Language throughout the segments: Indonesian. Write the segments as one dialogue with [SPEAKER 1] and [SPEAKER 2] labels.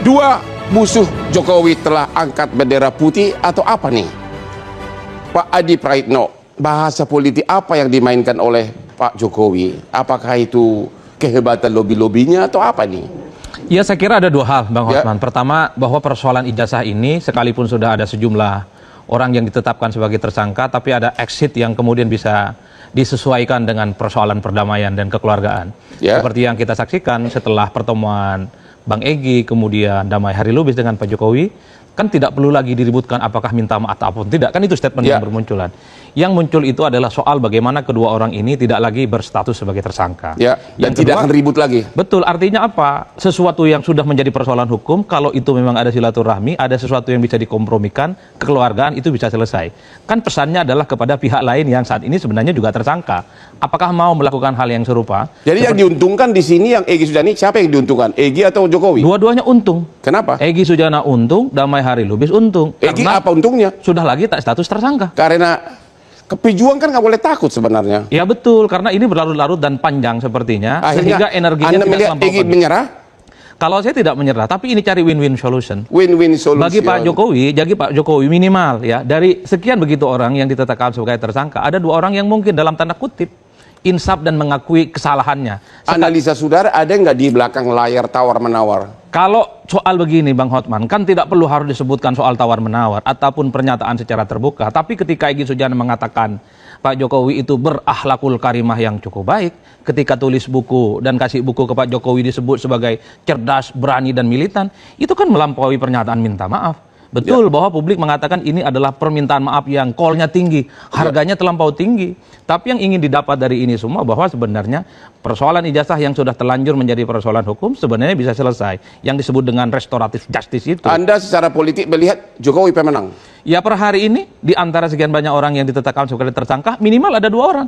[SPEAKER 1] Dua musuh Jokowi telah angkat bendera putih atau apa nih? Pak Adi Praitno, bahasa politik apa yang dimainkan oleh Pak Jokowi? Apakah itu kehebatan lobby-lobbynya atau apa nih?
[SPEAKER 2] Ya, saya kira ada dua hal, Bang
[SPEAKER 1] Ya.
[SPEAKER 2] Hotman. Pertama, bahwa persoalan ijazah ini sekalipun sudah ada sejumlah orang yang ditetapkan sebagai tersangka, tapi ada exit yang kemudian bisa disesuaikan dengan persoalan perdamaian dan kekeluargaan.
[SPEAKER 1] Ya.
[SPEAKER 2] Seperti yang kita saksikan setelah pertemuan Bang Egy, kemudian Damai Hari Lubis dengan Pak Jokowi, kan tidak perlu lagi diributkan apakah minta maaf ataupun tidak. Kan itu statement
[SPEAKER 1] Ya.
[SPEAKER 2] yang bermunculan. Yang muncul itu adalah soal bagaimana kedua orang ini tidak lagi berstatus sebagai tersangka.
[SPEAKER 1] Ya, dan
[SPEAKER 2] Yang
[SPEAKER 1] tidak
[SPEAKER 2] kedua,
[SPEAKER 1] akan ribut lagi.
[SPEAKER 2] betul, artinya apa? Sesuatu yang sudah menjadi persoalan hukum, kalau itu memang ada silaturahmi, ada sesuatu yang bisa dikompromikan, kekeluargaan itu bisa selesai. Kan pesannya adalah kepada pihak lain yang saat ini sebenarnya juga tersangka. Apakah mau melakukan hal yang serupa?
[SPEAKER 1] Jadi yang diuntungkan di sini yang Egy Sujana, siapa yang diuntungkan? Egy atau Jokowi?
[SPEAKER 2] Dua-duanya untung.
[SPEAKER 1] Kenapa?
[SPEAKER 2] Egy Sujana untung, Damai Hari Lubis untung.
[SPEAKER 1] Egy
[SPEAKER 2] Karena
[SPEAKER 1] apa untungnya?
[SPEAKER 2] sudah lagi tak status tersangka.
[SPEAKER 1] Karena kepejuang kan nggak boleh takut sebenarnya.
[SPEAKER 2] Ya betul, karena ini berlarut-larut dan panjang sepertinya,
[SPEAKER 1] Akhirnya
[SPEAKER 2] sehingga energinya
[SPEAKER 1] Anda
[SPEAKER 2] tidak
[SPEAKER 1] melihat
[SPEAKER 2] terlampau
[SPEAKER 1] Egy
[SPEAKER 2] padat.
[SPEAKER 1] menyerah?
[SPEAKER 2] Kalau saya tidak menyerah, tapi ini cari win-win solution.
[SPEAKER 1] Win-win solution.
[SPEAKER 2] Bagi Pak Jokowi minimal ya, dari sekian begitu orang yang ditetapkan sebagai tersangka, ada dua orang yang mungkin dalam tanda kutip insaf dan mengakui kesalahannya.
[SPEAKER 1] Analisa saudara ada nggak di belakang layar tawar-menawar?
[SPEAKER 2] Kalau soal begini Bang Hotman, kan tidak perlu harus disebutkan soal tawar-menawar ataupun pernyataan secara terbuka, tapi ketika Egy Sujana mengatakan Pak Jokowi itu berakhlakul karimah yang cukup baik, ketika tulis buku dan kasih buku ke Pak Jokowi disebut sebagai cerdas, berani dan militan, itu kan melampaui pernyataan minta maaf. Betul bahwa publik mengatakan ini adalah permintaan maaf yang call-nya tinggi, harganya terlampau tinggi. Tapi yang ingin didapat dari ini semua bahwa sebenarnya persoalan ijazah yang sudah terlanjur menjadi persoalan hukum sebenarnya bisa selesai. Yang disebut dengan restoratif justice itu.
[SPEAKER 1] Anda secara politik melihat Jokowi pemenang?
[SPEAKER 2] Ya, per hari ini di antara sekian banyak orang yang ditetapkan sebagai tersangka, minimal ada dua orang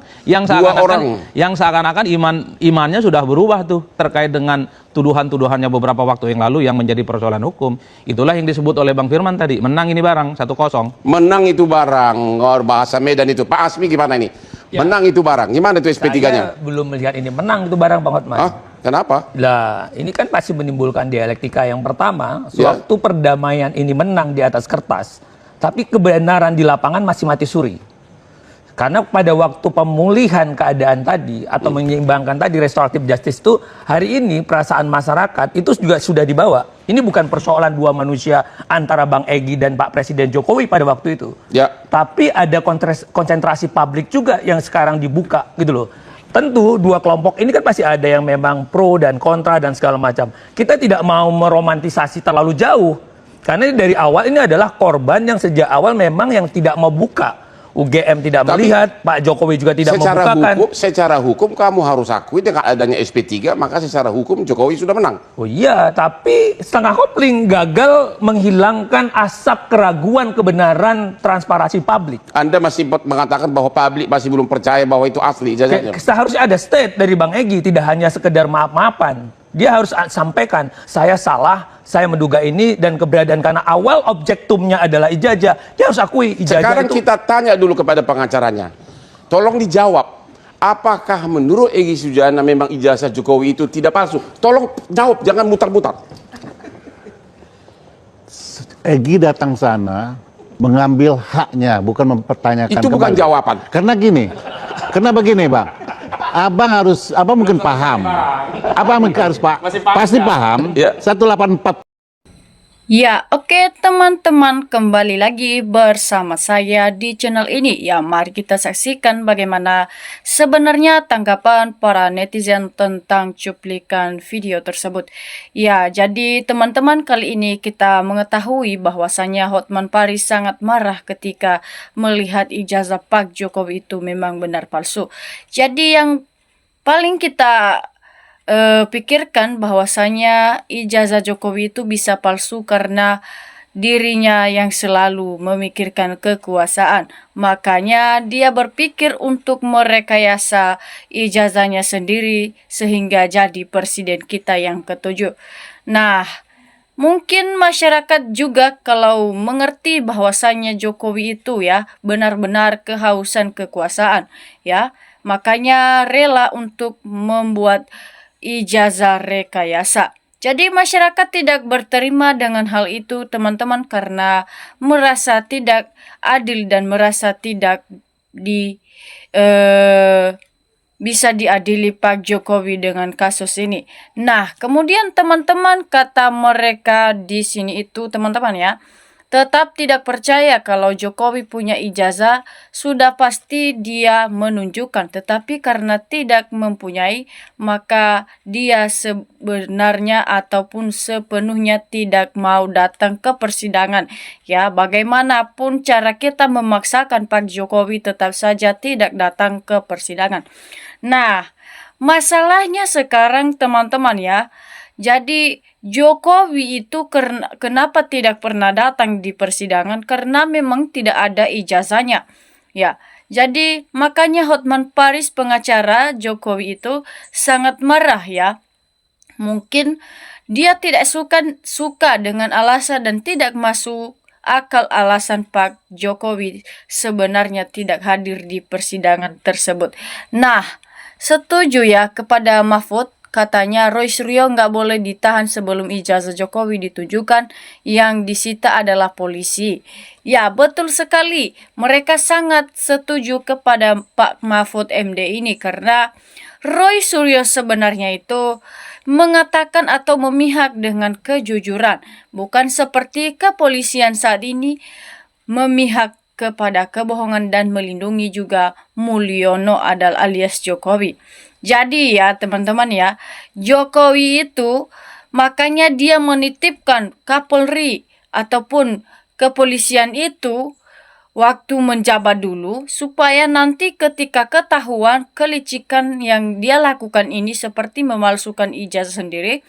[SPEAKER 2] yang seakan-akan imannya sudah berubah tuh terkait dengan tuduhannya beberapa waktu yang lalu yang menjadi persoalan hukum. Itulah yang disebut oleh Bang Firman tadi, menang ini barang 1-0.
[SPEAKER 1] Menang itu barang, bahasa Medan itu. Pak Asmi gimana ini?
[SPEAKER 3] Ya.
[SPEAKER 1] Menang itu barang, gimana itu SP3-nya?
[SPEAKER 3] Saya belum melihat ini menang itu barang Bang Hotman.
[SPEAKER 1] Hah? Kenapa?
[SPEAKER 3] Lah, ini kan pasti menimbulkan dialektika. Yang pertama,
[SPEAKER 1] Ya.
[SPEAKER 3] sewaktu perdamaian ini menang di atas kertas, tapi kebenaran di lapangan masih mati suri. Karena pada waktu pemulihan keadaan tadi atau menyeimbangkan tadi restoratif justice itu, hari ini perasaan masyarakat itu juga sudah dibawa. Ini bukan persoalan dua manusia antara Bang Egy dan Pak Presiden Jokowi pada waktu itu.
[SPEAKER 1] Ya.
[SPEAKER 3] Tapi ada konsentrasi publik juga yang sekarang dibuka gitu loh. Tentu dua kelompok ini kan pasti ada yang memang pro dan kontra dan segala macam. Kita tidak mau meromantisasi terlalu jauh. Karena dari awal ini adalah korban yang sejak awal memang yang tidak mau buka. UGM tidak melihat, Pak Jokowi juga tidak membukakan.
[SPEAKER 1] Secara hukum kamu harus akui dengan adanya SP3, maka secara hukum Jokowi sudah menang.
[SPEAKER 3] Oh iya, tapi setengah kopling gagal menghilangkan asap keraguan kebenaran transparansi publik.
[SPEAKER 1] Anda masih mengatakan bahwa publik masih belum percaya bahwa itu asli ijazahnya.
[SPEAKER 3] Seharusnya ada state dari Bang Egy, tidak hanya sekedar maaf-maafan. Dia harus sampaikan, saya salah, saya menduga ini, dan keberadaan karena awal objektumnya adalah ijazah. Dia harus akui ijazah.
[SPEAKER 1] Sekarang
[SPEAKER 3] itu.
[SPEAKER 1] kita tanya dulu kepada pengacaranya. Tolong dijawab, apakah menurut Egy Sujana memang ijazah Jokowi itu tidak palsu? Tolong jawab, jangan mutar-mutar.
[SPEAKER 4] Egy datang sana mengambil haknya, bukan mempertanyakan.
[SPEAKER 1] Itu bukan
[SPEAKER 4] kembali.
[SPEAKER 1] jawaban.
[SPEAKER 4] Karena begini, Bang. Abang mungkin paham. Abang mungkin harus pasti paham.
[SPEAKER 1] Ya.
[SPEAKER 4] 184.
[SPEAKER 5] Ya, oke teman-teman, kembali lagi bersama saya di channel ini. Ya, mari kita saksikan bagaimana sebenarnya tanggapan para netizen tentang cuplikan video tersebut. Ya, jadi teman-teman, kali ini kita mengetahui bahwasannya Hotman Paris sangat marah ketika melihat ijazah Pak Jokowi itu memang benar palsu. Jadi yang paling kita pikirkan bahwasanya ijazah Jokowi itu bisa palsu karena dirinya yang selalu memikirkan kekuasaan. Makanya dia berpikir untuk merekayasa ijazahnya sendiri sehingga jadi presiden kita yang ketujuh. Nah, mungkin masyarakat juga kalau mengerti bahwasanya Jokowi itu ya benar-benar kehausan kekuasaan ya, makanya rela untuk membuat ijazah rekayasa. Jadi masyarakat tidak berterima dengan hal itu teman-teman karena merasa tidak adil dan merasa tidak bisa diadili Pak Jokowi dengan kasus ini. Nah, kemudian teman-teman kata mereka di sini itu teman-teman ya, tetap tidak percaya kalau Jokowi punya ijazah, sudah pasti dia menunjukkan. Tetapi karena tidak mempunyai, maka dia sebenarnya ataupun sepenuhnya tidak mau datang ke persidangan. Ya, bagaimanapun cara kita memaksakan Pak Jokowi tetap saja tidak datang ke persidangan. Nah, masalahnya sekarang teman-teman ya, jadi Jokowi itu kenapa tidak pernah datang di persidangan? Karena memang tidak ada ijazahnya. Ya, jadi makanya Hotman Paris pengacara Jokowi itu sangat marah ya. Mungkin dia tidak suka dengan alasan dan tidak masuk akal alasan Pak Jokowi sebenarnya tidak hadir di persidangan tersebut. Nah, setuju ya kepada Mahfud. Katanya Roy Suryo nggak boleh ditahan sebelum ijazah Jokowi ditunjukkan, yang disita adalah polisi. Ya, betul sekali. Mereka sangat setuju kepada Pak Mahfud MD ini karena Roy Suryo sebenarnya itu mengatakan atau memihak dengan kejujuran. Bukan seperti kepolisian saat ini memihak kepada kebohongan dan melindungi juga Mulyono alias Jokowi. Jadi ya teman-teman ya, Jokowi itu makanya dia menitipkan Kapolri ataupun kepolisian itu waktu menjabat dulu supaya nanti ketika ketahuan kelicikan yang dia lakukan ini seperti memalsukan ijazah sendiri,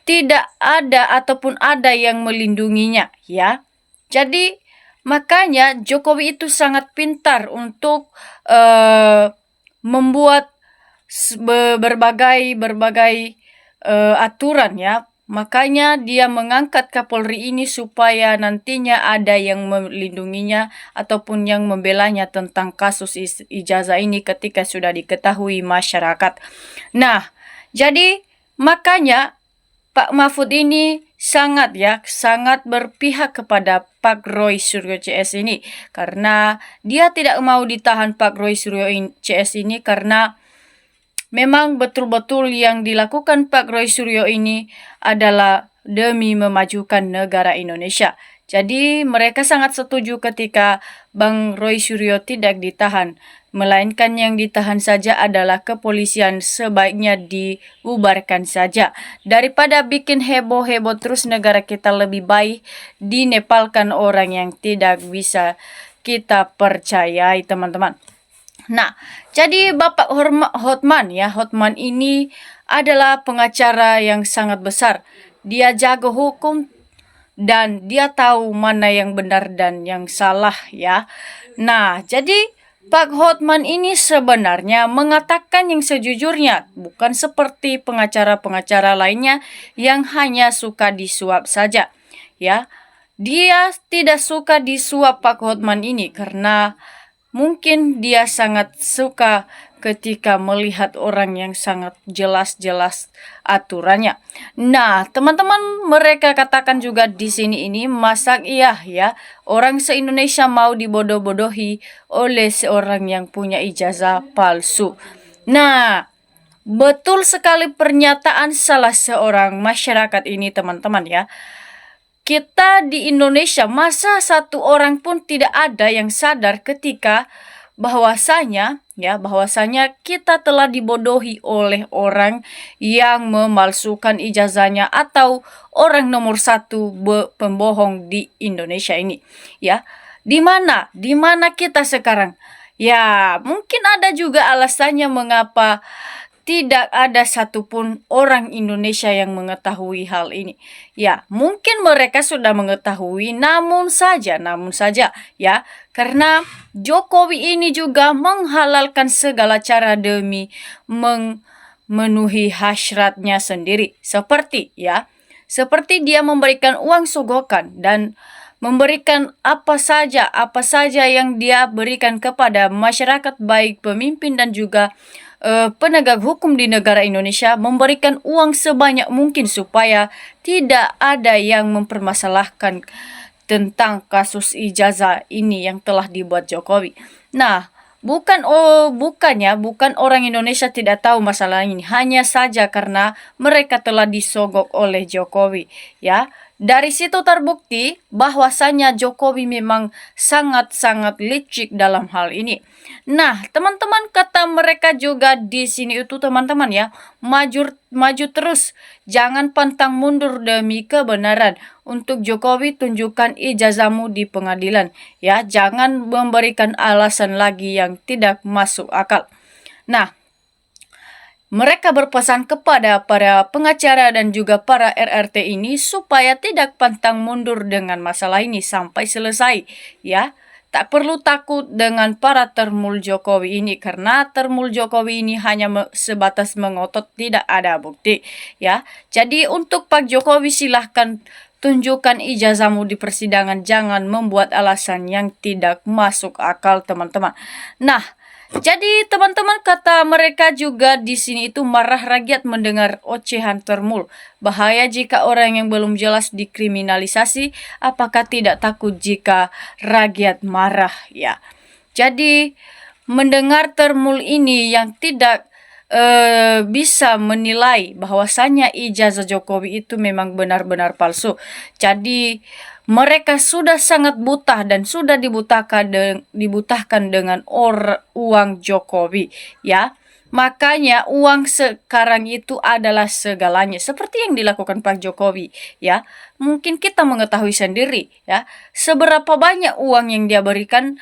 [SPEAKER 5] tidak ada ataupun ada yang melindunginya ya. Jadi makanya Jokowi itu sangat pintar untuk membuat berbagai aturan ya. Makanya dia mengangkat Kapolri ini supaya nantinya ada yang melindunginya ataupun yang membelanya tentang kasus ijazah ini ketika sudah diketahui masyarakat. Nah, jadi makanya Pak Mahfud ini sangat berpihak kepada Pak Roy Suryo CS ini karena dia tidak mau ditahan Pak Roy Suryo CS ini karena memang betul-betul yang dilakukan Pak Roy Suryo ini adalah demi memajukan negara Indonesia. Jadi mereka sangat setuju ketika Bang Roy Suryo tidak ditahan. Melainkan yang ditahan saja adalah kepolisian, sebaiknya dibubarkan saja. Daripada bikin heboh-heboh terus negara kita, lebih baik dinepalkan orang yang tidak bisa kita percayai teman-teman. Nah, jadi Bapak Hotman ini adalah pengacara yang sangat besar. Dia jago hukum dan dia tahu mana yang benar dan yang salah ya. Nah, jadi Pak Hotman ini sebenarnya mengatakan yang sejujurnya, bukan seperti pengacara-pengacara lainnya yang hanya suka disuap saja ya. Dia tidak suka disuap Pak Hotman ini karena mungkin dia sangat suka ketika melihat orang yang sangat jelas-jelas aturannya. Nah, teman-teman, mereka katakan juga di sini ini, masak iya ya, orang se-Indonesia mau dibodoh-bodohi oleh seorang yang punya ijazah palsu. Nah, betul sekali pernyataan salah seorang masyarakat ini teman-teman ya. Kita di Indonesia, masa satu orang pun tidak ada yang sadar ketika bahwasanya kita telah dibodohi oleh orang yang memalsukan ijazahnya atau orang nomor satu pembohong di Indonesia ini ya. Di mana kita sekarang? Ya, mungkin ada juga alasannya mengapa tidak ada satupun orang Indonesia yang mengetahui hal ini. Ya, mungkin mereka sudah mengetahui, namun saja ya, karena Jokowi ini juga menghalalkan segala cara demi memenuhi hasratnya sendiri. Seperti dia memberikan uang sogokan dan memberikan apa saja yang dia berikan kepada masyarakat, baik pemimpin dan juga penegak hukum di negara Indonesia memberikan uang sebanyak mungkin supaya tidak ada yang mempermasalahkan tentang kasus ijazah ini yang telah dibuat Jokowi. Nah, bukan orang Indonesia tidak tahu masalah ini, hanya saja karena mereka telah disogok oleh Jokowi, ya. Dari situ terbukti bahwasanya Jokowi memang sangat-sangat licik dalam hal ini. Nah, teman-teman, kata mereka juga di sini itu, teman-teman ya, maju terus, jangan pantang mundur demi kebenaran. Untuk Jokowi, tunjukkan ijazahmu di pengadilan, ya, jangan memberikan alasan lagi yang tidak masuk akal. Nah, mereka berpesan kepada para pengacara dan juga para RRT ini supaya tidak pantang mundur dengan masalah ini sampai selesai, ya. Tak perlu takut dengan para termul Jokowi ini, karena termul Jokowi ini hanya sebatas mengotot, tidak ada bukti, ya. Jadi untuk Pak Jokowi, silahkan tunjukkan ijazahmu di persidangan, jangan membuat alasan yang tidak masuk akal, teman-teman. Nah, jadi teman-teman, kata mereka juga di sini itu, marah rakyat mendengar ocehan termul. Bahaya jika orang yang belum jelas dikriminalisasi, apakah tidak takut jika rakyat marah, ya. Jadi mendengar termul ini yang tidak bisa menilai bahwasanya ijazah Jokowi itu memang benar-benar palsu. Jadi mereka sudah sangat buta dan sudah dibutahkan dengan uang Jokowi, ya. Makanya uang sekarang itu adalah segalanya, seperti yang dilakukan Pak Jokowi, ya. Mungkin kita mengetahui sendiri, ya, seberapa banyak uang yang dia berikan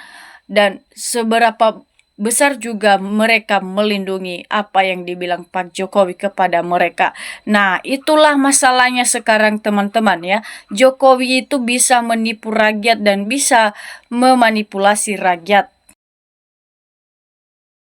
[SPEAKER 5] dan seberapa besar juga mereka melindungi apa yang dibilang Pak Jokowi kepada mereka. Nah, itulah masalahnya sekarang, teman-teman, ya. Jokowi itu bisa menipu rakyat dan bisa memanipulasi rakyat.